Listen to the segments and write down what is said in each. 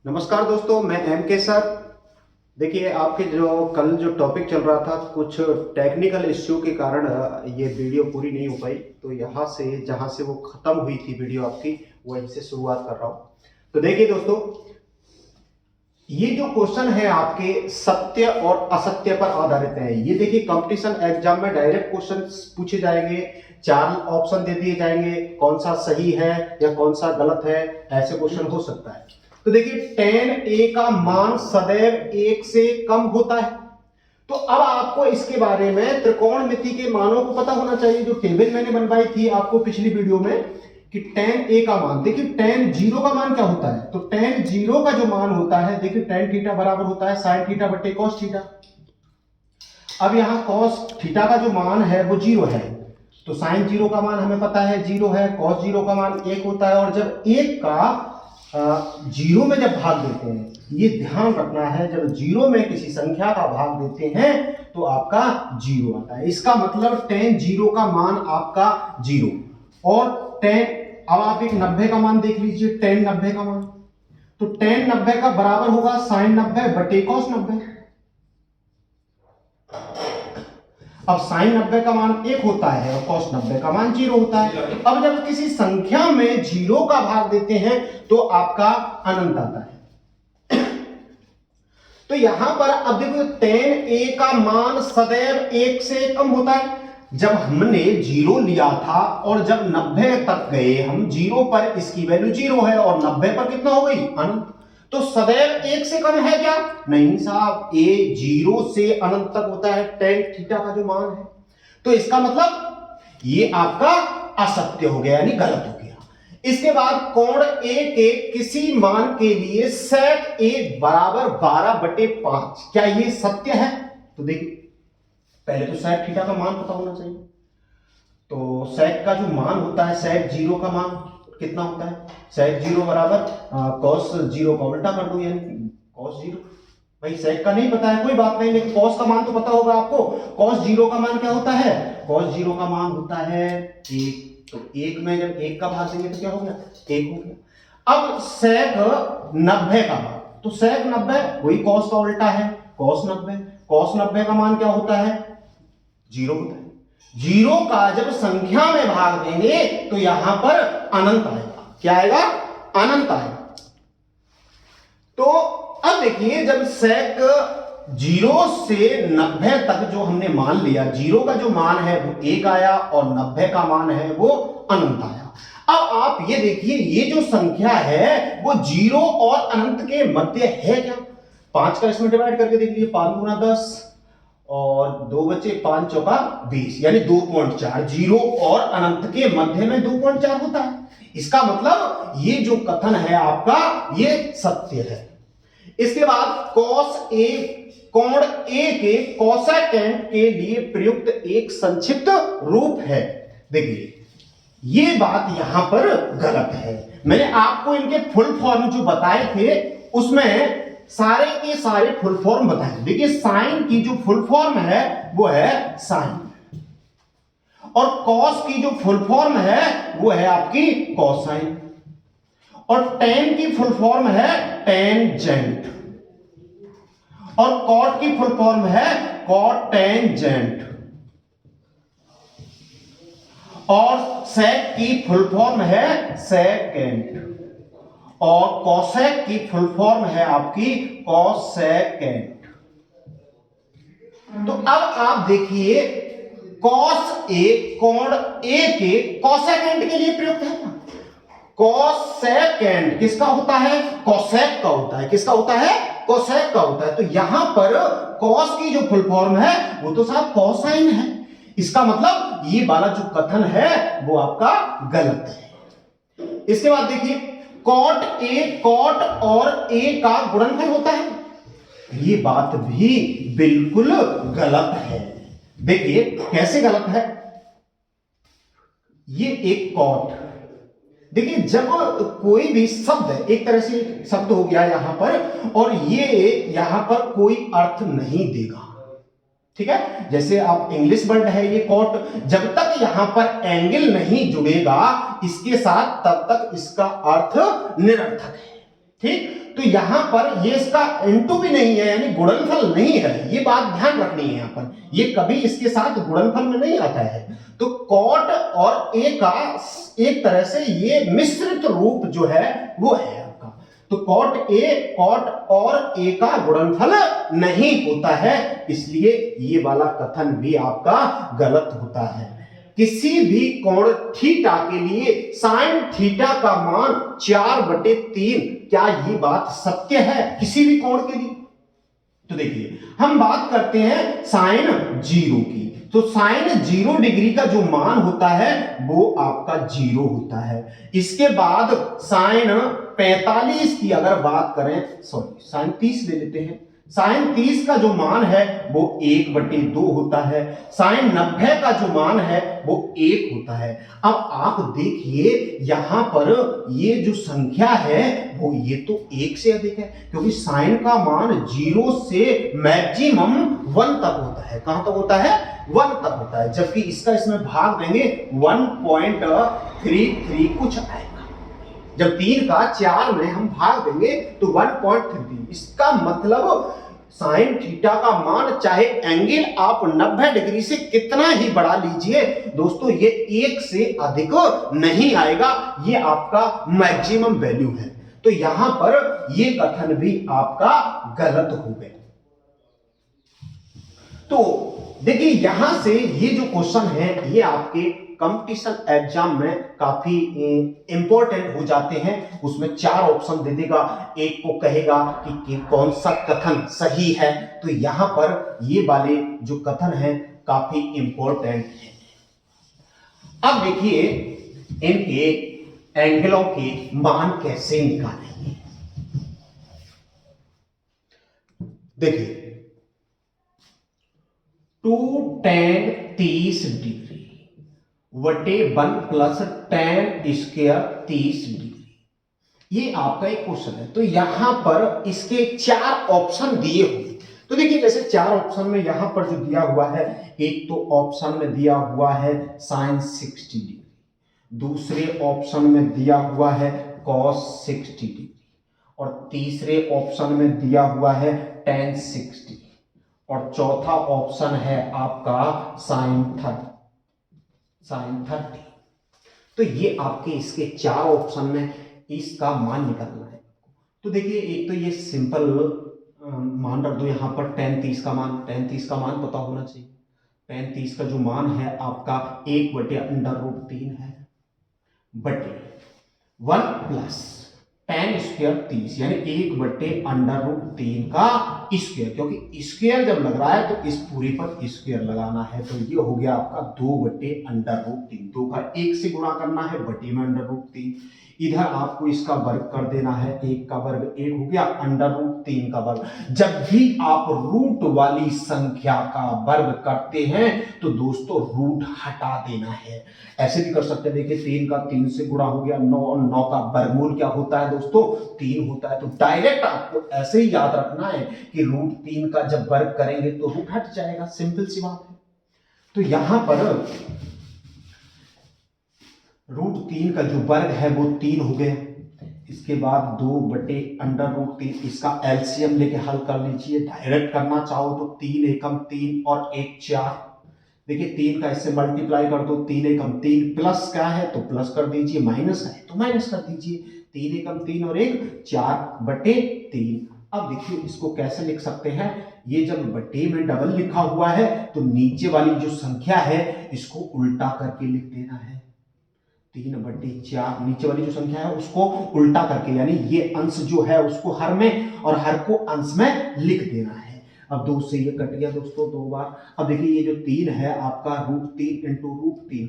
नमस्कार दोस्तों, मैं एम के सर। देखिए, आपके कल जो टॉपिक चल रहा था, कुछ टेक्निकल इश्यू के कारण ये वीडियो पूरी नहीं हो पाई। तो यहाँ से जहाँ से वो ख़त्म हुई थी वीडियो आपकी, वहीं से शुरुआत कर रहा हूँ। तो देखिए दोस्तों, ये जो क्वेश्चन है आपके सत्य और असत्य पर आधारित है। ये देखिए, कंपटीशन एग्जाम में डायरेक्ट क्वेश्चन पूछे जाएंगे, 4 ऑप्शन दे दिए जाएंगे, कौन सा सही है या कौन सा गलत है, ऐसे क्वेश्चन हो सकता है। तो देखिए, tan a का मान सदैव 1 से कम होता है। तो अब आपको इसके बारे में त्रिकोणमिति के मानों को पता होना चाहिए। जो टेबल मैंने बनवाई थी आपको पिछली वीडियो में कि tan a का मान, देखिए tan 0 का मान क्या होता है। तो tan 0 का जो मान होता है, देखिए tan थीटा बराबर होता है sin थीटा बटे cos थीटा। अब यहां cos थीटा का जो मान है वो 0 है, तो sin 0 का मान हमें पता है 0 है, cos 0 का मान 1 होता है। और जब 1 का 0 में जब भाग देते हैं, ये ध्यान रखना है, जब 0 में किसी संख्या का भाग देते हैं तो आपका 0 आता है। इसका मतलब tan 0 का मान आपका 0। और tan, अब आप एक 90 का मान देख लीजिए, tan 90 का मान, तो tan 90 का बराबर होगा sin 90 बटे cos 90। अब sin 90 का मान 1 होता है और cos 90 का मान 0 होता है। अब जब किसी संख्या में 0 का भाग देते हैं तो आपका अनंत आता है। तो यहां पर अब देखो, tan a का मान सदैव 1 से कम होता है। जब हमने 0 लिया था और जब 90 तक गए हम, 0 पर इसकी वैल्यू 0 है और 90 पर कितना हो गई, अनंत। तो सदैव 1 से कम है क्या? नहीं साहब, a 0 से अनंत तक होता है tan थीटा का जो मान है। तो इसका मतलब ये आपका असत्य हो गया, यानी गलत हो गया। इसके बाद कोण a के किसी मान के लिए sec a बराबर 12/5, क्या ये सत्य है? तो देखिए, पहले तो sec थीटा का मान पता होना चाहिए। तो sec का जो मान होता है, sec 0 का मान कितना होता है? sec 0 बराबर cos 0 का उल्टा कर दो, यानी cos 0। भाई sec का नहीं पता है, कोई बात नहीं, लेकिन cos का मान तो पता होगा आपको। cos 0 का मान क्या होता है? cos 0 का मान होता है 1। तो 1 में जब 1 का भाग देंगे तो क्या हो गया? 1 हो गया। अब sec 90 का मान, तो sec 90 वही cos का उल्टा है, cos 90। cos 90 का मान क्या होता है? 0 होता है। 0 का जब संख्या में भाग देंगे तो यहां पर अनंत आएगा। क्या आएगा? अनंत आएगा। तो अब देखिए, जब sec 0 से 90 तक जो हमने मान लिया, 0 का जो मान है वो 1 आया और 90 का मान है वो अनंत आया। अब आप ये देखिए, ये जो संख्या है वो 0 और अनंत के मध्य है क्या? 5 का इसमें डिवाइड करके देख लीजिए, 5 गुना 10 और 2 बचे, 5 चौका 20, यानी 2.4। 0 और अनंत के मध्य में 2.4 होता है। इसका मतलब ये जो कथन है आपका, ये सत्य है। इसके बाद cos a, कोण a के कोसेकेंट के लिए प्रयुक्त एक संक्षिप्त रूप है। देखिए, ये बात यहां पर गलत है। मैंने आपको इनके फुल फॉर्म जो बताए थे उसमें सारे के सारे फुल फॉर्म बताए। देखिए, साइन की जो फुल फॉर्म है वो है साइन, और कॉस की जो फुल फॉर्म है वो है आपकी कोसाइन, और tan की फुल फॉर्म है टेंजेंट, और कॉट की फुल फॉर्म है कॉटेंजेंट, और sec की फुल फॉर्म है सेकेंट, और कॉसेक की फुल फॉर्म है आपकी कॉसेकेंट। तो अब आप देखिए, cos a कोण a के कोसेकेंट के लिए प्रयुक्त है। कोसेकेंट किसका होता है? कोसेक का होता है। किसका होता है? कोसेक का होता है। तो यहां पर cos की जो फुल फॉर्म है वो तो साहब कोसाइन है। इसका मतलब ये वाला जो कथन है वो आपका गलत है। इसके बाद देखिए, cot a cot और a का गुणनफल होता है, ये बात भी बिल्कुल गलत है। देखिए कैसे गलत है। ये एक cot, देखिए जब कोई भी शब्द, एक तरह से शब्द हो गया यहां पर, और ये यहां पर कोई अर्थ नहीं देगा, ठीक है। जैसे आप इंग्लिश वर्ड है ये कॉट, जब तक यहां पर एंगल नहीं जुड़ेगा इसके साथ तब तक इसका अर्थ निरर्थक है। ठीक, तो यहां पर ये इसका इनटू भी नहीं है, यानी गुणनफल नहीं है, ये बात ध्यान रखनी है यहां पर, ये कभी इसके साथ गुणनफल में नहीं आता है। तो कॉट और ए का एक तरह से ये मिश्रित रूप जो है वो है आपका। तो कॉट और ए का गुणनफल नहीं होता है, इसलिए ये वाला कथन भी आपका गलत होता है। किसी भी कोण थीटा के लिए साइन थीटा का मान 4/3, क्या ये बात सत्य है किसी भी कोण के लिए? तो देखिए हम बात करते हैं साइन 0 की, तो साइन 0 डिग्री का जो मान होता है वो आपका 0 होता है। इसके बाद साइन 45 की अगर बात करें, सॉरी साइन 30 ले लेते हैं, साइन 30 का जो मान है वो 1/2 होता है, साइन 90 का जो मान है वो 1 होता है। अब आप देखिए यहां पर ये जो संख्या है वो ये तो 1 से अधिक है, क्योंकि साइन का मान 0 से मैक्सिमम 1 तक होता है। कहां तक होता है? 1 तक होता है, जबकि इसका इसमें भाग देंगे 1.33 कुछ आएगा। जब 3 का 4 में हम भाग देंगे तो 1.33, इसका मतलब साइन थीटा का मान चाहे एंगल आप 90 डिग्री से कितना ही बढ़ा लीजिए दोस्तों, ये 1 से अधिक नहीं आएगा, ये आपका मैक्सिमम वैल्यू है। तो यहां पर ये कथन भी आपका गलत हो गया। तो देखिए यहां से ये जो क्वेश्चन है ये आपके कंपटीशन एग्जाम में काफी इंपॉर्टेंट हो जाते हैं। उसमें 4 ऑप्शन दे देगा, एक को कहेगा कि कौन सा कथन सही है। तो यहां पर ये वाले जो कथन है काफी इंपॉर्टेंट है। अब देखिए इनके एंगलों के मान कैसे निकालेंगे। देखिए 2 tan 30 डिग्री वटे 1 प्लस tan स्क्वायर 30 डिग्री, ये आपका एक क्वेश्चन है। तो यहां पर इसके 4 ऑप्शन दिए हुए, तो देखिए जैसे 4 ऑप्शन में यहां पर जो दिया हुआ है, एक तो ऑप्शन में दिया हुआ है sin 60 डिग्री, दूसरे ऑप्शन में दिया हुआ है cos 60 डिग्री, और तीसरे ऑप्शन में दिया हुआ है tan 60, और चौथा ऑप्शन है आपका sin 30। तो ये आपके इसके 4 ऑप्शन में इसका मान निकालना है। तो देखिए एक तो ये सिंपल मान रख दो यहां पर tan 30 का मान, tan 30 का मान पता होना चाहिए। tan 30 का जो मान है आपका 1/√3 है, बटे 1 प्लस tan स्क्वायर 30, यानी 1/√3 का स्क्वायर, क्योंकि स्क्वायर जब लग रहा है तो इस पूरे पर स्क्वायर लगाना है। तो ये हो गया आपका 2/√3, 2 का 1 से गुणा करना है, बटे में √3, इधर आपको इसका वर्ग कर देना है, 1 का वर्ग 1 हो गया, √3 का वर्ग। जब भी आप रूट वाली संख्या का वर्ग करते हैं तो दोस्तों रूट हटा देना है। ऐसे भी कर सकते हैं, देखिए 3 का 3 से गुणा हो गया 9, और 9 का वर्गमूल क्या होता है दोस्तों? 3 होता है। तो डायरेक्ट आपको ऐसे ही याद रखना है कि √3 का जब वर्ग करेंगे तो रूट हट जाएगा, सिंपल सी बात है। तो यहां पर √3 का जो वर्ग है वो 3 हो गया। इसके बाद 2/√3, इसका एलसीएम लेके हल कर लीजिए, डायरेक्ट करना चाहो तो 3 एकम 3 और 1 4। देखिए 3 का इससे मल्टीप्लाई कर दो, 3 एकम 3, प्लस क्या है तो प्लस कर दीजिए, माइनस है तो माइनस कर दीजिए, 3 एकम 3 और 1 4/3। अब देखिए इसको कैसे लिख सकते हैं, ये जब बटे में डबल लिखा हुआ है तो नीचे वाली जो संख्या है इसको उल्टा करके लिख देना है, 3/4, नीचे वाली जो संख्या है उसको उल्टा करके, यानी ये अंश जो है उसको हर में और हर को अंश में लिख देना है। अब 2 से ये कट गया दोस्तों 2 बार। अब देखिए ये जो 3 है आपका √3 इंटू √3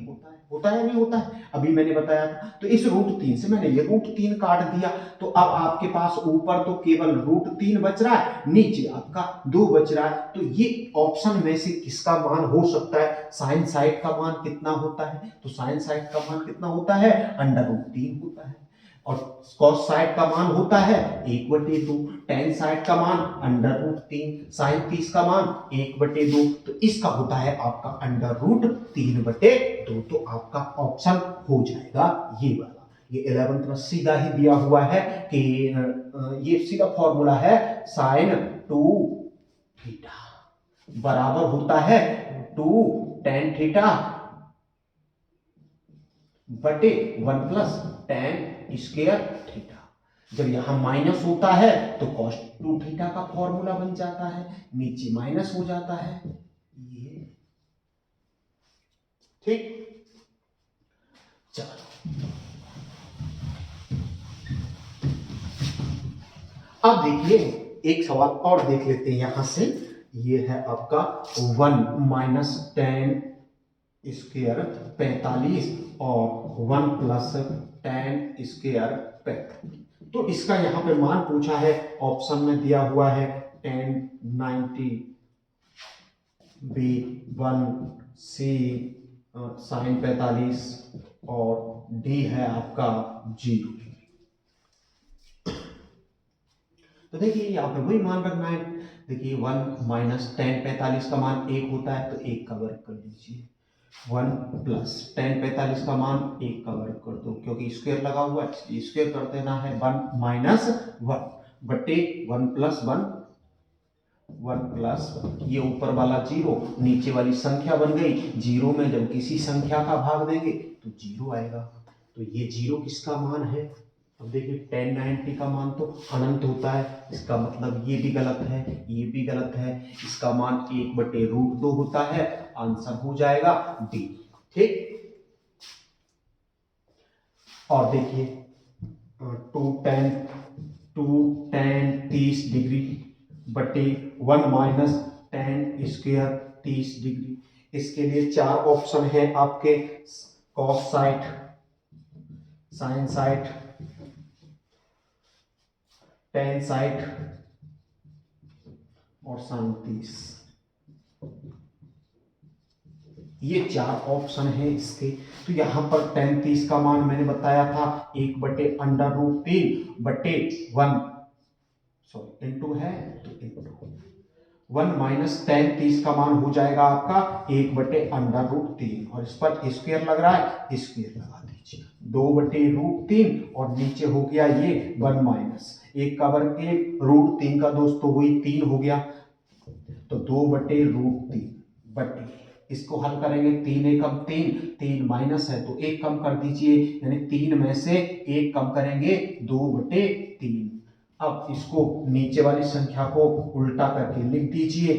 होता है नहीं होता है, अभी मैंने बताया था। तो इस √3 से मैंने ये √3 काट दिया, तो अब आपके पास ऊपर तो केवल √3 बच रहा है, नीचे आपका 2 बच रहा है। तो ये ऑप्शन में से किसका मान हो सकता है? साइन साइड का मान कितना होता है? तो साइन साइड का मान कितना होता है? √3 होता है। और कॉस साइड का मान होता है 1/2, टेन साइड का मान √3, साइन 30 का मान 1/2, तो इसका होता है आपका √3/2। तो आपका ऑप्शन हो जाएगा ये वाला। ये 11th में सीधा ही दिया हुआ है कि ये सीधा फॉर्मूला है साइन 2 थीटा बराबर होता है 2 tan थीटा बटे 1 प्लस tan स्क्वायर थीटा। जब यहां माइनस होता है तो cos 2 थीटा का फॉर्मूला बन जाता है, नीचे माइनस हो जाता है ये। ठीक, चलो अब देखिए एक सवाल और देख लेते हैं यहां से। ये है आपका 1 माइनस टेन स्क्वायर 45 और 1 प्लस टेन स्क्वायर 45। तो इसका यहां पे मान पूछा है, ऑप्शन में दिया हुआ है 1090 बी 1 सी साइन 45 और डी है आपका 0। तो देखिए यहाँ पे वही मान रखना है। देखिए 1 माइनस टेन 45 का मान 1 होता है तो 1 का वर्ग कर लीजिए, 1 प्लस टेन 45 का मान 1 का वर्ग कर दो, क्योंकि स्क्वायर लगा हुआ है इसलिए स्क्वायर कर देना है। 1 माइनस 1 बटे 1 प्लस 1, 1 प्लस ये ऊपर वाला 0, नीचे वाली संख्या बन गई। 0 में जब किसी संख्या का भाग देंगे तो 0 आएगा, तो ये 0 किसका मान है। अब देखिए 1090 का मान तो अनंत होता है, इसका मतलब ये भी गलत है, ये भी गलत है। इसका मान 1/√2 होता है, आंसर हो जाएगा डी। ठीक, और देखिए 2 tan 30 डिग्री बटे 1 माइनस tan स्क्वायर 30 डिग्री। इसके लिए 4 ऑप्शन है आपके, cos side, sine side, tan side और साइन 30। ये 4 ऑप्शन है इसके। तो यहां पर tan 30 का मान मैंने बताया था 1/√3 बटे 1, सॉरी इंटू है तो इंटू 1 माइनस tan 30 का मान हो जाएगा आपका 1/√3 और इस पर स्क्वायर लग रहा है, स्क्वायर लगा दीजिए 2/√3 और नीचे हो गया ये 1 माइनस 1 का वर्ग 1, √3 का दोस्तों वही 3 हो गया, तो 2/√3 बटे, इसको हल करेंगे 3 एकम 3, 3 माइनस है तो 1 कम कर दीजिए, यानी 3 में से 1 कम करेंगे 2/3। अब इसको नीचे वाली संख्या को उल्टा करके लिख दीजिए,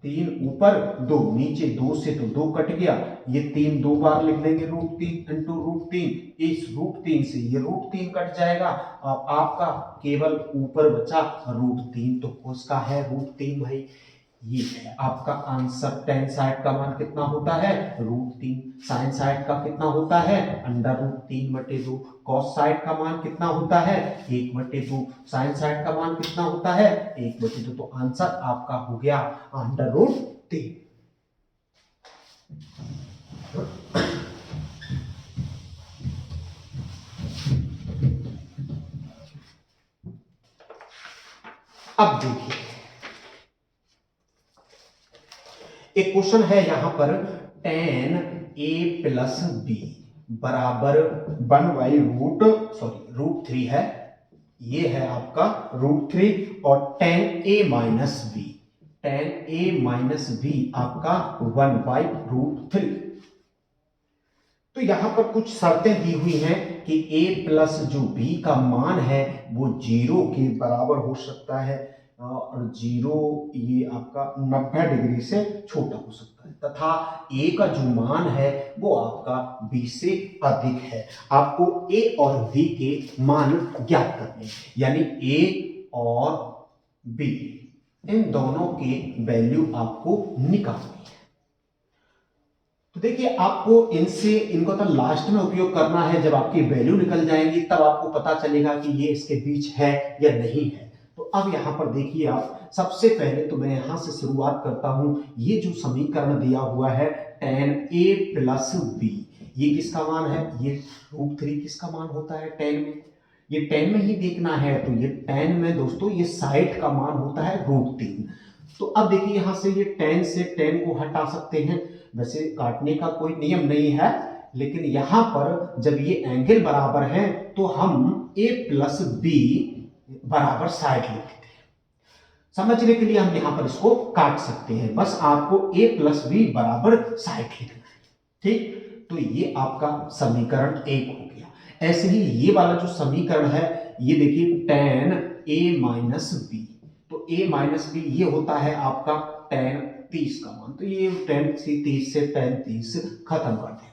3 ऊपर 2 नीचे, 2 से तो 2 कट गया, ये 3 2 बार लिख लेंगे √3 इंटू √3, इस √3 से ये √3 कट जाएगा। अब आपका केवल ऊपर बचा √3, तो उसका है √3 भाई। ये है आपका आंसर। टेन साइड का मान कितना होता है √3, साइन साइड का कितना होता है √3/2, कॉस साइड का मान कितना होता है 1/2, साइन साइड का मान कितना होता है 1/2। तो आंसर आपका हो गया √3। अब देखिए एक क्वेश्चन है यहां पर, tan a प्लस b बराबर 1/√3 है, ये है आपका √3 और tan a minus b, tan a minus b आपका 1/√3। तो यहां पर कुछ शर्तें दी हुई हैं कि a प्लस जो b का मान है वो 0 के बराबर हो सकता है और 0 ये आपका 90 डिग्री से छोटा हो सकता है, तथा a का जो मान है वो आपका b से अधिक है। आपको a और b के मान ज्ञात करने, यानी a और b इन दोनों के वैल्यू आपको निकालनी है। तो देखिए आपको इनको तो लास्ट में उपयोग करना है, जब आपकी वैल्यू निकल जाएंगी तब आपको पता चलेगा कि ये इसके बीच है या नहीं है। तो अब यहां पर देखिए आप, सबसे पहले तो मैं यहां से शुरुआत करता हूं। ये जो समीकरण दिया हुआ है tan a प्लस b, ये किसका मान है, ये √3 किसका मान होता है tan में, ये tan में ही देखना है। तो ये tan में दोस्तों ये साइड का मान होता है √3। तो अब देखिए यहां से ये tan से tan को हटा सकते हैं, वैसे काटने का कोई नियम नहीं है, लेकिन यहां पर जब ये एंगल बराबर है तो हम a प्लस बी बराबर साइड लिख देते हैं। समझने के लिए हम यहां पर इसको काट सकते हैं, बस आपको a प्लस बी बराबर साइड लिखना है। ठीक, तो ये आपका समीकरण 1 हो गया। ऐसे ही ये वाला जो समीकरण है, ये देखिए tan a माइनस बी, तो a माइनस बी ये होता है आपका tan 30 का मान, तो ये tan 30 से tan 30 खत्म कर देना है।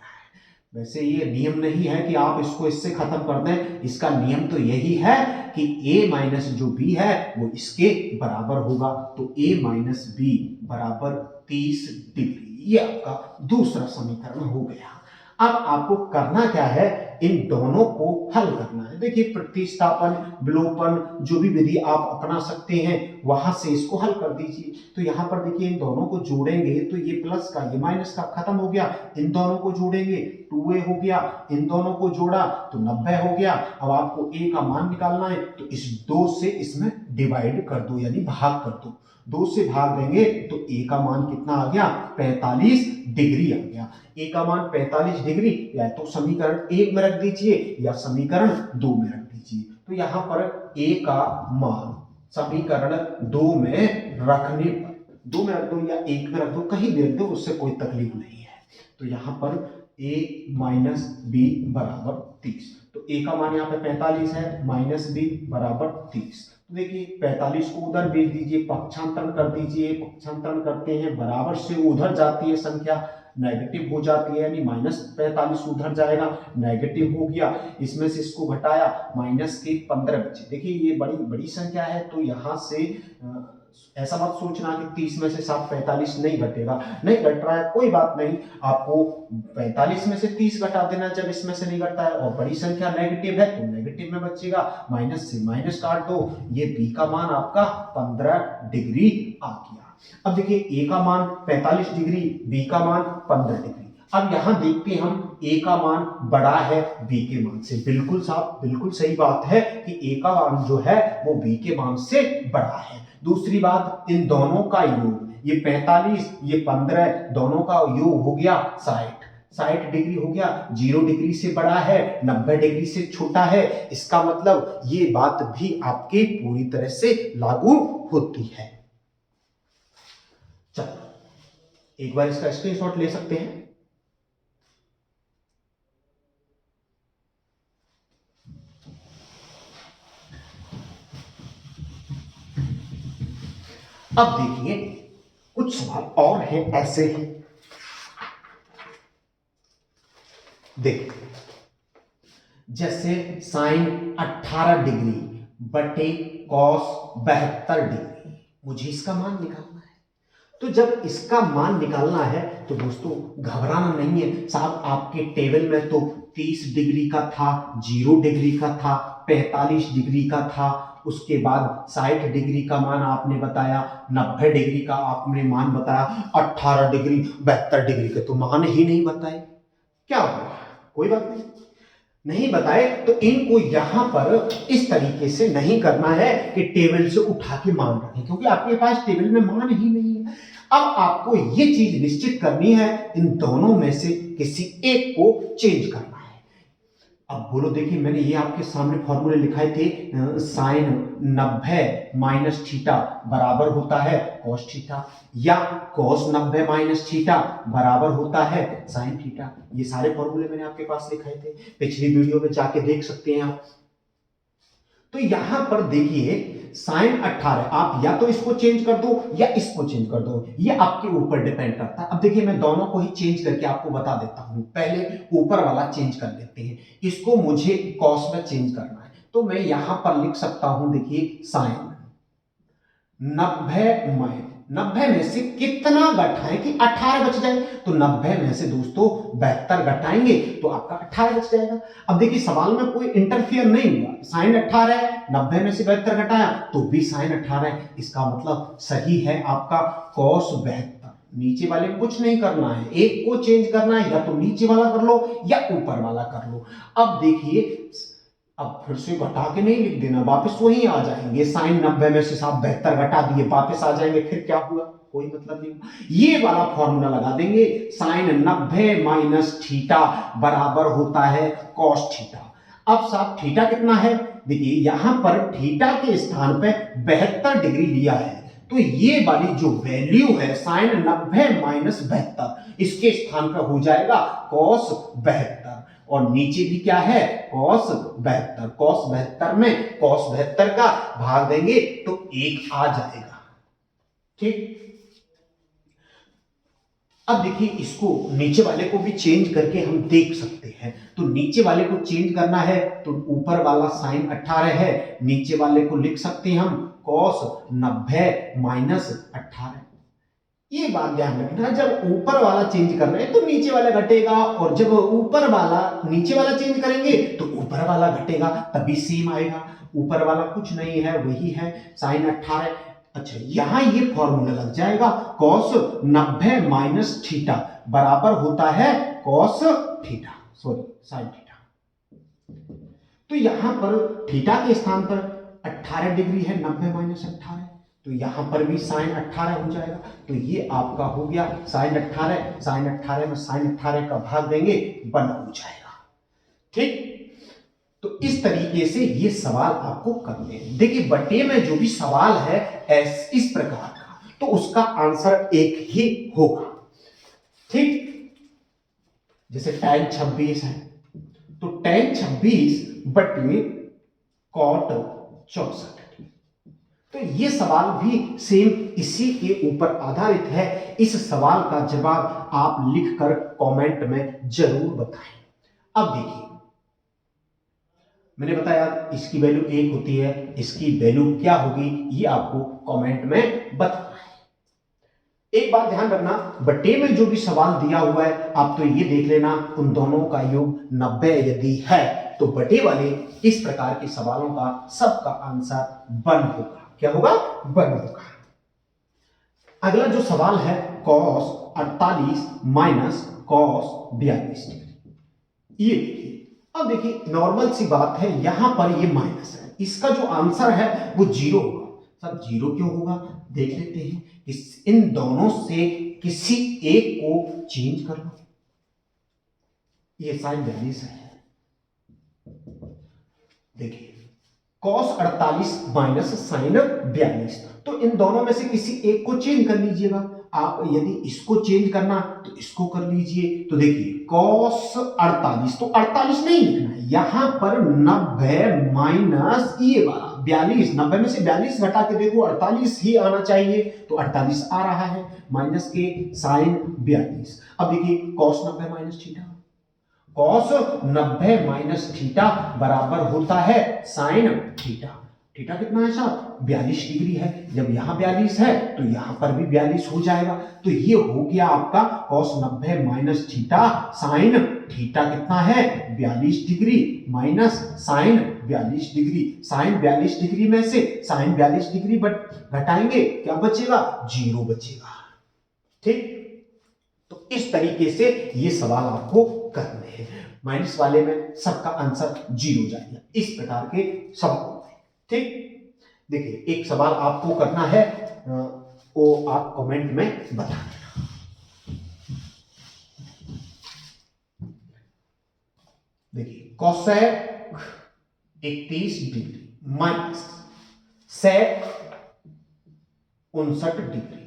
वैसे ये नियम नहीं है कि आप इसको इससे खत्म कर दें, इसका नियम तो यही है कि a माइनस जो b है वो इसके बराबर होगा, तो a माइनस बी बराबर 30 डिग्री। ये आपका दूसरा समीकरण हो गया। अब आपको करना क्या है, इन दोनों को हल करना है। देखिए प्रतिस्थापन, विलोपन, जो भी विधि आप अपना सकते हैं वहां से इसको हल कर दीजिए। तो यहां पर देखिए इन दोनों को जोड़ेंगे तो ये प्लस का ये माइनस का खत्म हो गया, इन दोनों को जोड़ेंगे 2a हो गया, इन दोनों को जोड़ा तो 90 हो गया। अब आपको a का मान निकालना है तो इस 2 से इसमें डिवाइड कर दो, यानी भाग कर दो। 2 से भाग देंगे तो a का मान कितना आ गया, 45 डिग्री आ गया। a का मान 45 डिग्री या तो समीकरण 1 में रख दीजिए या समीकरण 2 में रख दीजिए। तो यहां पर a का मान समीकरण 2 में रखने पर, 2 में रख दो या 1 में रख दो, कहीं भी रख दो, उससे कोई तकलीफ नहीं है। तो यहां पर a माइनस बी बराबर 30, तो a का मान यहाँ पे 45 है, माइनस बी बराबर 30। तो देखिए 45 को उधर भेज दीजिए, पक्षांतरण कर दीजिए, पक्षांतरण करते हैं बराबर से उधर जाती है संख्या, नेगेटिव हो जाती है, यानी माइनस 45 उधर जाएगा, नेगेटिव हो गया, इसमें से इसको घटाया, माइनस के 15 बचे। देखिए ये बड़ी बड़ी संख्या है, तो यहां से ऐसा मत सोचना कि 30 में से 45 नहीं घटेगा, नहीं घट रहा है कोई बात नहीं, आपको 45 में से 30 घटा देना जब इसमें से नहीं घटता है, और बड़ी संख्या नेगेटिव है तो नेगेटिव में बचेगा, माइनस से माइनस काट दो, ये बी का मान आपका 15 डिग्री आ गया। अब देखिए a का मान 45 डिग्री, b का मान 15 डिग्री। अब यहां देखते हैं हम a का मान बड़ा है b के मान से, बिल्कुल साफ, बिल्कुल सही बात है कि a का मान जो है वो b के मान से बड़ा है। दूसरी बात, इन दोनों का योग, ये 45 ये 15, दोनों का योग हो गया 60 डिग्री हो गया, 0 डिग्री से बड़ा है, 90 डिग्री से छोटा है। इसका मतलब ये बात भी आपके पूरी तरह से लागू होती है। चलो एक बार इसका स्क्रीनशॉट ले सकते हैं। अब देखिए कुछ सवाल और हैं ऐसे ही, देख जैसे साइन 18 डिग्री बटे कॉस 72 डिग्री, मुझे इसका मान निकालना है। तो जब इसका मान निकालना है तो दोस्तों घबराना नहीं है साहब, आपके टेबल में तो 30 डिग्री का था, 0 डिग्री का था, 45 डिग्री का था, उसके बाद 60 डिग्री का मान आपने बताया, 90 डिग्री का आपने मान बताया, 18 डिग्री 72 डिग्री के तो मान ही नहीं बताए। क्या हुआ, कोई बात नहीं बताए तो इनको यहां पर इस तरीके से नहीं करना है कि टेबल से उठा के मान रखें, क्योंकि आपके पास टेबल में मान ही नहीं है। अब आपको ये चीज निश्चित करनी है, इन दोनों में से किसी एक को चेंज करना है। अब बोलो, देखिए मैंने ये आपके सामने फॉर्मूले लिखाए थे, साइन 90 माइनस थीटा बराबर होता है कॉस थीटा, या कॉस 90 माइनस थीटा बराबर होता है साइन थीटा। ये सारे फॉर्मूले मैंने आपके पास लिखाए थे, पिछली वीडियो में जाके देख सकते हैं आप। तो यहां पर देखिए साइन 18, आप या तो इसको चेंज कर दो या इसको चेंज कर दो, ये आपके ऊपर डिपेंड करता है। अब देखिए मैं दोनों को ही चेंज करके आपको बता देता हूं। पहले ऊपर वाला चेंज कर लेते हैं, इसको मुझे कॉस में चेंज करना है, तो मैं यहां पर लिख सकता हूं, देखिए साइन 90 में से कितना घटाएं कि 18 बच जाए, तो 90 में से दोस्तों 72 घटाएंगे तो आपका 18 बच जाएगा। अब देखिए सवाल में कोई इंटरफियर नहीं हुआ, साइन 18 है, 90 में से 72 घटाया तो भी साइन 18 है, इसका मतलब सही है आपका कॉस 72। नीचे वाले कुछ नहीं करना है, एक को चेंज करना है, या तो नीचे वाला कर लो या ऊपर वाला कर लो। अब देखिए अब फिर से घटा के नहीं लिख देना, वापस वही आ जाएंगे। साइन 90 में से साहब 72 घटा दिए, वापस आ जाएंगे, फिर क्या हुआ, कोई मतलब नहीं। ये वाला फॉर्मूला लगा देंगे, साइन 90 माइनस थीटा बराबर होता है कॉस थीटा। अब साहब थीटा कितना है, देखिए यहां पर थीटा के स्थान पे 72 डिग्री लिया है, तो ये वाली जो वैल्यू है साइन 90 माइनस 72, इसके स्थान पर हो जाएगा कॉस 72, और नीचे भी क्या है कॉस 72। कॉस 72 में कॉस 72 का भाग देंगे तो 1 आ जाएगा। ठीक, अब देखिए इसको नीचे वाले को भी चेंज करके हम देख सकते हैं। तो नीचे वाले को चेंज करना है तो ऊपर वाला साइन 18 है, नीचे वाले को लिख सकते हैं हम कॉस 90 माइनस 18। ये बात ध्यान रखना, जब ऊपर वाला चेंज कर रहे हैं तो नीचे वाला घटेगा, और जब ऊपर वाला नीचे वाला चेंज करेंगे तो ऊपर वाला घटेगा, तभी सेम आएगा। ऊपर वाला कुछ नहीं है, वही है साइन 18। अच्छा, यहां ये फॉर्मूला लग जाएगा, कॉस 90 माइनस थीटा बराबर होता है cos theta, sorry sine theta. तो यहां पर थीटा के स्थान पर 18 डिग्री है, 90 माइनस 18, तो यहां पर भी साइन 18 हो जाएगा। तो ये आपका हो गया साइन 18, साइन 18 में साइन 18 का भाग देंगे 1 हो जाएगा। ठीक, तो इस तरीके से ये सवाल आपको करने हैं। देखिए बटे में जो भी सवाल है इस प्रकार का, तो उसका आंसर एक ही होगा। ठीक, जैसे tan 26 है तो tan 26 बटे cot 64, तो ये सवाल भी सेम इसी के ऊपर आधारित है। इस सवाल का जवाब आप लिखकर कमेंट में जरूर बताएं। अब देखिए मैंने बताया इसकी वैल्यू 1 होती है, इसकी वैल्यू क्या होगी ये आपको कमेंट में बताना है। एक बात ध्यान रखना, बटे में जो भी सवाल दिया हुआ है आप तो ये देख लेना उन दोनों का योग 90 यदि है तो बटे वाले इस प्रकार के सवालों का सबका आंसर 1 होगा। क्या होगा, 1 होगा। अगला जो सवाल है कॉस 48 माइनस कॉस 42 डिग्री, ये देखिए। अब देखिए नॉर्मल सी बात है, यहां पर ये माइनस है, इसका जो आंसर है वो 0 होगा। सब 0 क्यों होगा, देख लेते हैं। इन दोनों से किसी एक को चेंज कर लो, ये साइन 42 है। देखिए कॉस 48 माइनस साइन 42, तो इन दोनों में से किसी एक को चेंज कर लीजिएगा। आप यदि इसको चेंज करना तो इसको कर लीजिए। तो देखिए कॉस 48, तो 48 नहीं लिखना है, यहां पर 90 माइनस ये वाला 42, 90 में से 42 घटा के देखो 48 ही आना चाहिए, तो 48 आ रहा है, माइनस के साइन 42। अब देखिए cos 90 minus theta, cos 90 minus theta बराबर होता है साइन थीटा। थीटा कितना है साहब, 42 डिग्री है। जब यहां 42 है तो यहां पर भी 42 हो जाएगा। तो ये हो गया आपका cos 90 minus theta sine theta कितना है 42 degree minus sine 42 degree. Sine 42 degree में से साइन 42 डिग्री घटाएंगे, क्या बचेगा, 0 बचेगा। ठीक, तो इस तरीके से ये सवाल आपको करने हैं। माइनस वाले में सबका आंसर 0 जाएगा, इस प्रकार के सवाल। ठीक, देखिए एक सवाल आपको करना है, वो आप कमेंट में बता देना। देखिए cosec 31 degree minus sec 59 degree,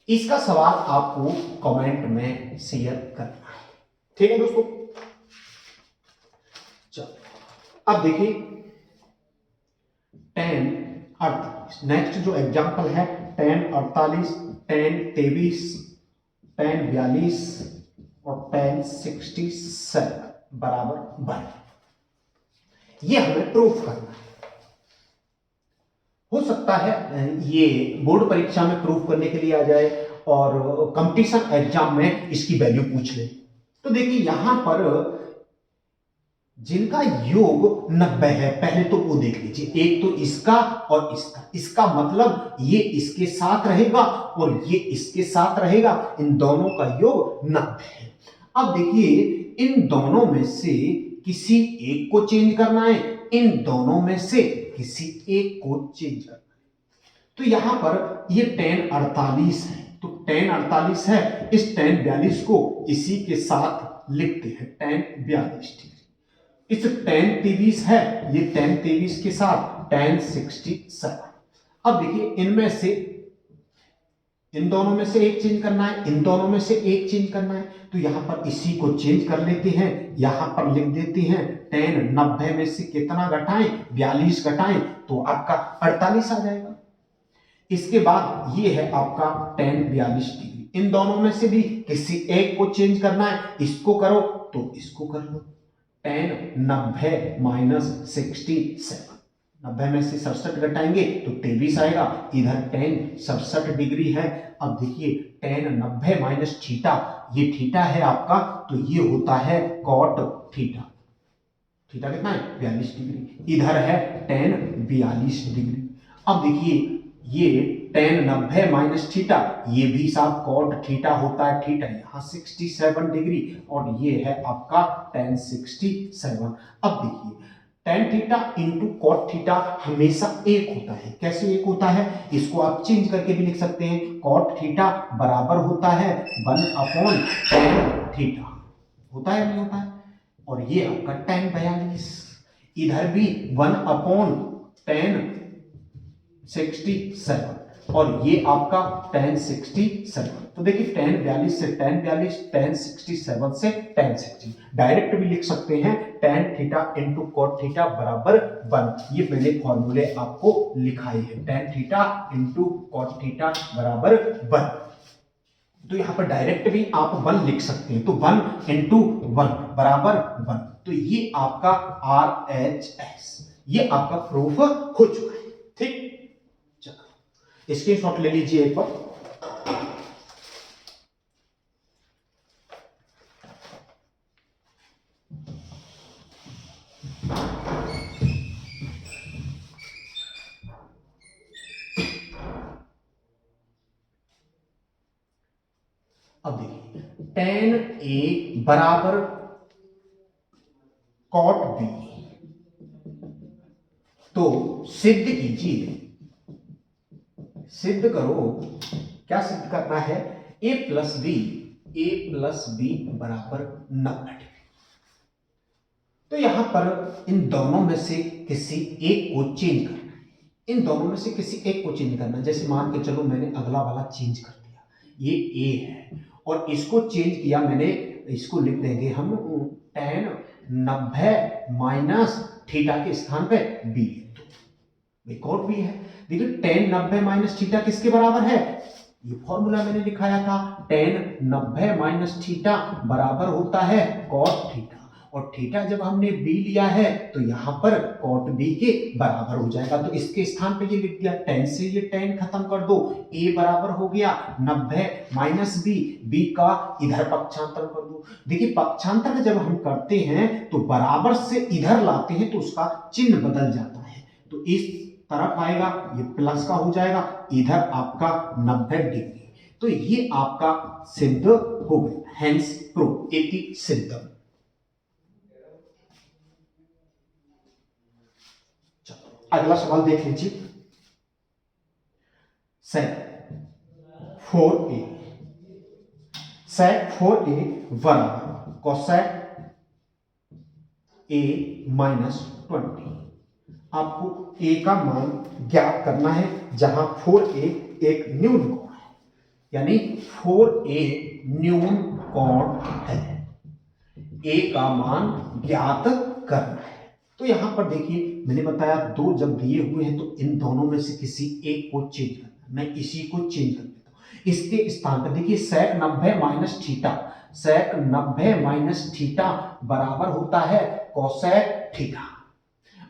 इसका सवाल आपको कमेंट में शेयर करना है। ठीक है दोस्तों, चलो अब देखिए tan 48, नेक्स्ट जो एग्जांपल है tan 48, tan 23, tan 42 और tan 67 बराबर 1, ये हमें प्रूफ करना है। हो सकता है ये बोर्ड परीक्षा में प्रूफ करने के लिए आ जाए और कंपटीशन एग्जाम में इसकी वैल्यू पूछ ले। तो देखिए यहां पर जिनका योग 90 है, पहले तो वो देख लीजिए, एक तो इसका और इसका, इसका मतलब ये इसके साथ रहेगा और ये इसके साथ रहेगा, इन दोनों का योग 90 है। अब देखिए इन दोनों में से किसी एक को चेंज करना है, इन दोनों में से किसी एक को चेंज करना है। तो यहां पर ये tan 48 है, तो tan 48 है, इस tan 42 को इसी के साथ लिखते हैं tan 42 डिग्री। इस tan 23 है, ये tan 23 के साथ tan 67। अब देखिए इनमें से इन दोनों में से एक चेंज करना है, इन दोनों में से एक चेंज करना है, तो यहां पर इसी को चेंज कर लेते हैं, यहां पर लिख देते हैं tan 90 में से कितना घटाएं, 42 घटाएं तो आपका 48 आ जाएगा। इसके बाद ये है आपका tan 42 डिग्री। इन दोनों में से भी किसी एक को चेंज करना है, इसको करो तो इसको कर लो। tan 90 माइनस 67, 90 में से 67 घटाएंगे तो 23 आएगा, इधर tan 67 डिग्री है। अब देखिए tan 90 माइनस थीटा, ये थीटा है आपका, तो ये होता है cot थीटा। थीटा कितना है 42 डिग्री, इधर है tan 42 डिग्री। अब देखिए ये tan 90 माइनस थीटा, ये भी साहब cot थीटा होता है, थीटा यहाँ 67 डिग्री और ये है आपका tan 67। अब देखिए tan theta into cot theta हमेशा एक होता है। कैसे एक होता है, इसको आप चेंज करके भी लिख सकते हैं, कॉट थीटा बराबर होता है 1/tan थीटा, होता है नहीं होता है। और ये आपका tan 42, इधर भी 1/tan 67 और ये आपका tan 67। तो देखिए tan 42 से tan 42, tan 67 से tan 60, डायरेक्ट भी लिख सकते हैं tan theta into cot theta बराबर 1। ये पहले फॉर्मूले आपको लिखाई है, tan theta into cot theta बराबर 1। तो यहां पर डायरेक्ट भी आप 1 लिख सकते हैं, तो 1 इंटू 1 बराबर 1। तो ये आपका RHS, ये आपका प्रूफ हो चुका है। ठीक, चलो स्क्रीनशॉट ले लीजिए एक बार। अब देखिए tan A बराबर cot B, तो सिद्ध कीजिए, सिद्ध करो। क्या सिद्ध करना है, a प्लस बी बराबर 90 डिग्री। तो यहां पर इन दोनों में से किसी एक को चेंज करना है, इन दोनों में से किसी एक को चेंज करना है। जैसे मान के चलो मैंने अगला वाला चेंज कर दिया, ये a है और इसको चेंज किया मैंने, इसको लिख देंगे हम tan 90 माइनस थीटा के स्थान पे b, कॉट भी है। देखिए tan 90 माइनस थीटा किसके बराबर है, ये फॉर्मूला मैंने दिखाया था, tan 90 माइनस थीटा बराबर होता है cot थीटा, और थीटा जब हमने b लिया है तो यहां पर cot b के बराबर हो जाएगा। तो इसके स्थान पे ये लिख दिया, tan से ये tan खत्म कर दो, a बराबर हो गया 90 माइनस b का इधर पक्षांतर कर दो। देखिए पक्षांतर जब हम करते हैं तो बराबर से इधर लाते हैं तो उसका चिन्ह बदल जाता है, तो इस तरफ आएगा, ये प्लस का हो जाएगा, इधर आपका 90 डिग्री। तो ये आपका सिद्ध हो गया, हेंस प्रूफ, इति सिद्धम। चलो अगला सवाल देख लीजिए। sec 4a बराबर cosec a माइनस 20। आपको a का मान ज्ञात करना है, जहां 4a एक न्यून कोण है, यानी 4a न्यून कोण है, a का मान ज्ञात करना है। तो यहां पर देखिए मैंने बताया दो जब दिए हुए हैं तो इन दोनों में से किसी एक को चेंज करना है, मैं इसी को चेंज कर देता हूं। इसके स्थान पर देखिए sec 90 minus theta, sec 90 minus theta बराबर होता है cosec थीटा।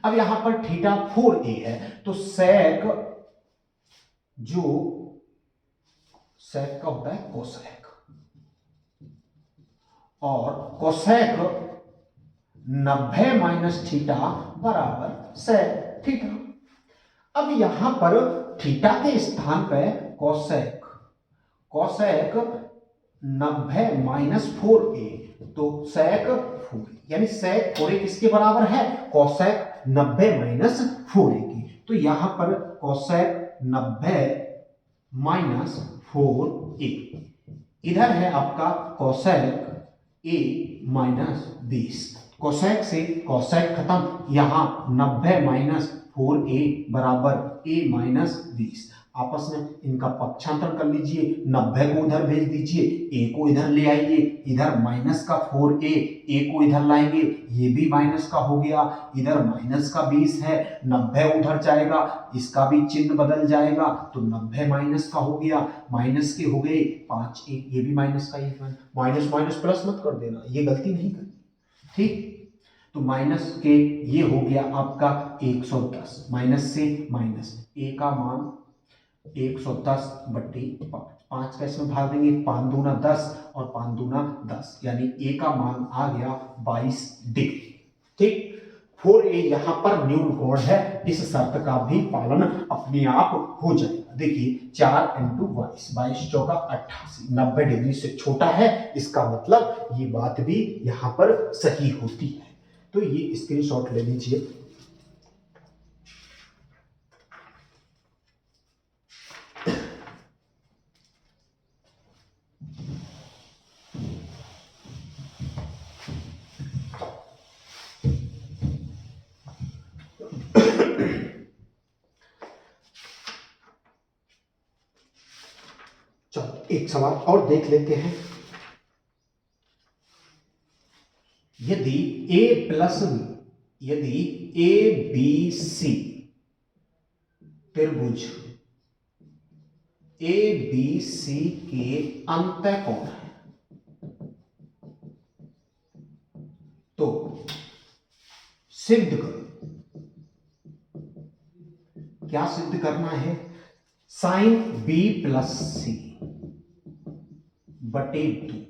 अब यहां पर थीटा 4a है, तो sec जो sec का होता है कोसेक, और कोसेक 90 माइनस थीटा बराबर sec थीटा। अब यहां पर थीटा के स्थान पर कोसेक 90 माइनस 4a, तो sec 4a, यानी sec 4a किसके बराबर है? cosec 90 माइनस 4a की। तो यहां पर cosec 90 माइनस 4a, इधर है आपका cosec a माइनस 20। cosec से cosec खत्म, यहां 90 माइनस 4a बराबर a माइनस 20। आपस में इनका पक्षांतर कर लीजिए, 90 को उधर भेज दीजिए, a को इधर ले आइए, इधर माइनस का 4a, a को इधर लाएंगे, ये भी माइनस का हो गया, इधर माइनस का 20 है, 90 उधर जाएगा, इसका भी चिन्ह बदल जाएगा, तो 90 माइनस का हो गया, माइनस के हो गए 5 1, ये भी माइनस का, ये माइनस माइनस प्लस मत कर देना, ये गलती नहीं करनी, ठीक। तो माइनस के ये हो गया आपका 110, माइनस से माइनस, a का मान 110 बट्टी 5 का इसमें भाग देंगे, 5 दूना 10 और 5 दूना 10, यानी a का मान आ गया 22 डिग्री, ठीक। 4a यहां पर न्यून कोण है, इस शर्त का भी पालन अपने आप हो जाएगा। देखिए 4 × 22, 22 चौका 88, 90 डिग्री से छोटा है, इसका मतलब ये बात भी यहां पर सही होती है। तो ये स्क्रीनशॉट ले लीजिए। चलो एक सवाल और देख लेते हैं। यदि ए बी सी त्रिभुज ए बी सी के अंतःकोण है, तो सिद्ध करो। क्या सिद्ध करना है? साइन बी प्लस सी बटे 2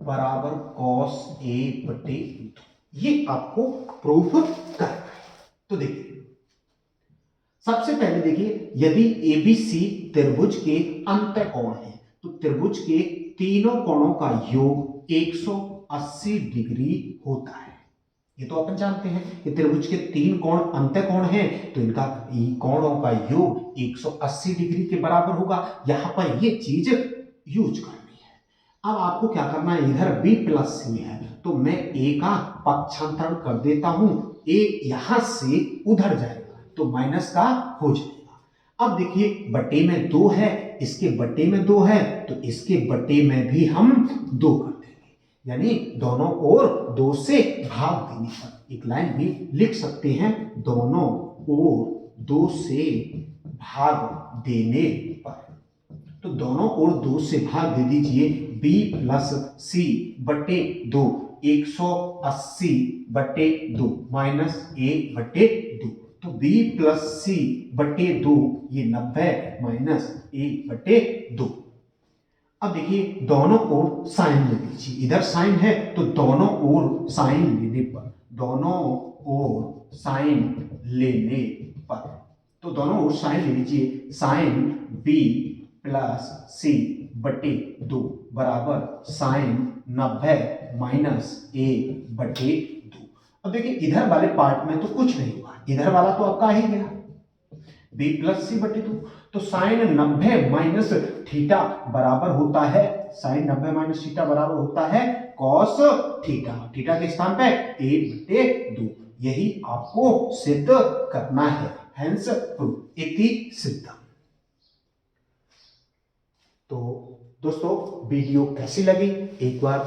बराबर कॉस ए बटे 2, ये आपको प्रूफ करना है। तो देखिए सबसे पहले देखिए, यदि एबीसी त्रिभुज के अंतःकोण है, तो त्रिभुज के तीनों कोणों का योग 180 डिग्री होता है। ये तो अपन जानते हैं कि त्रिभुज के 3 कोण अंतःकोण हैं, तो इनका कोणों का योग 180 डिग्री के बराबर होगा। यहां पर ये चीज यूज करनी है। अब आपको क्या करना है, इधर b प्लस सी है, तो मैं a का पक्षांतरण कर देता हूं, a यहां से उधर जाएगा तो माइनस का हो जाएगा। अब देखिए बटे में 2 है, इसके बटे में 2 है, तो इसके बटे में भी हम 2 कर देंगे, यानी दोनों ओर 2 से भाग देने पर एक लाइन भी लिख सकते हैं, दोनों ओर 2 से भाग देने पर। तो दोनों ओर 2 से भाग दे दीजिए, b प्लस सी बटे 2 180 बटे 2 माइनस a बटे 2, तो b प्लस सी बटे 2 ये 90 माइनस a बटे 2। अब देखिए दोनों ओर साइन ले लीजिए, इधर साइन है तो दोनों ओर साइन लेने पर, दोनों ओर साइन लेने पर, तो दोनों ओर साइन ले लीजिए, साइन b प्लस सी बटे 2 बराबर साइन 90 माइनस a बटे 2। अब देखिए इधर वाले पार्ट में तो कुछ नहीं हुआ, इधर वाला तो आपका ही गया b प्लस सी बटे 2, तो साइन 90 माइनस थीटा बराबर होता है, साइन 90 माइनस थीटा बराबर होता है कॉस थीटा, थीटा के स्थान पे a बटे 2। यही आपको सिद्ध करना है, हेंस प्रूफ, इति सिद्धम। तो दोस्तों वीडियो कैसी लगी एक बार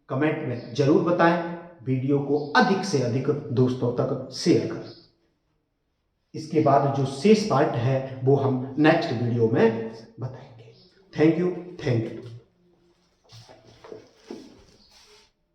कमेंट में जरूर बताएं, वीडियो को अधिक से अधिक दोस्तों तक शेयर करें। इसके बाद जो शेष पार्ट है वो हम नेक्स्ट वीडियो में बताएंगे। Thank you.